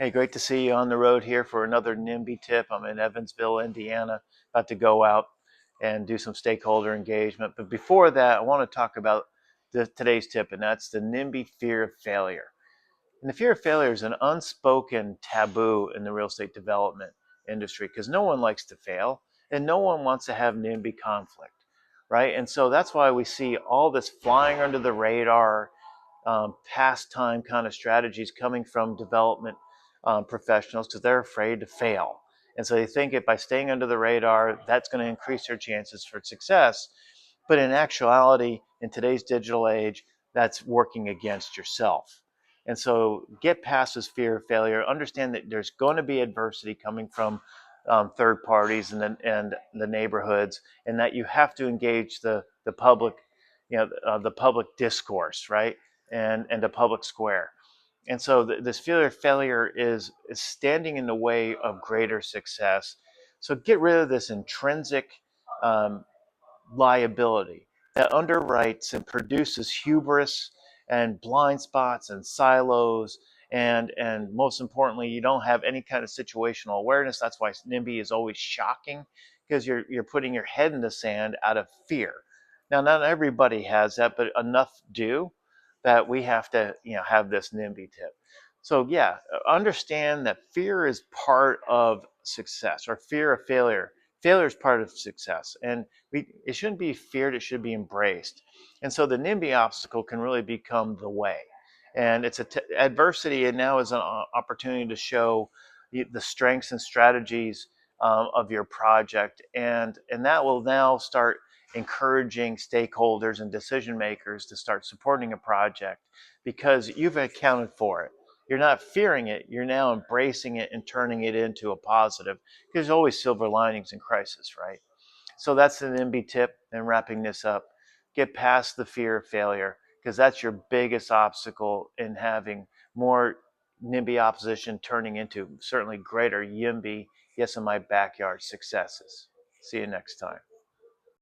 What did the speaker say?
Hey, great to see you on the road here for another NIMBY tip. I'm in Evansville, Indiana, about to go out and do some stakeholder engagement. But before that, I want to talk about today's tip, and that's the NIMBY fear of failure. And the fear of failure is an unspoken taboo in the real estate development industry because no one likes to fail and no one wants to have NIMBY conflict, right? And so that's why we see all this flying under the radar pastime kind of strategies coming from development professionals because they're afraid to fail. And so they think if by staying under the radar, that's going to increase their chances for success. But in actuality, in today's digital age, that's working against yourself. And so get past this fear of failure. Understand that there's going to be adversity coming from third parties and the neighborhoods, and that you have to engage the public, the public discourse, right? And the public square. And so this fear of failure is standing in the way of greater success. So get rid of this intrinsic um, liability that underwrites and produces hubris and blind spots and silos. And most importantly, you don't have any kind of situational awareness. That's why NIMBY is always shocking, because you're putting your head in the sand out of fear. Now, not everybody has that, but enough do that we have to have this NIMBY tip. So yeah, understand that fear is part of success, or fear of failure. Failure is part of success, and it shouldn't be feared, it should be embraced. And so the NIMBY obstacle can really become the way. And it's adversity, and now is an opportunity to show the strengths and strategies of your project. And that will now start encouraging stakeholders and decision makers to start supporting a project because you've accounted for it. You're not fearing it, you're now embracing it and turning it into a positive, because there's always silver linings in crisis, right? So that's the NIMBY tip. And wrapping this up, get past the fear of failure, because that's your biggest obstacle in having more NIMBY opposition turning into certainly greater YIMBY, yes, in my backyard successes. See you next time.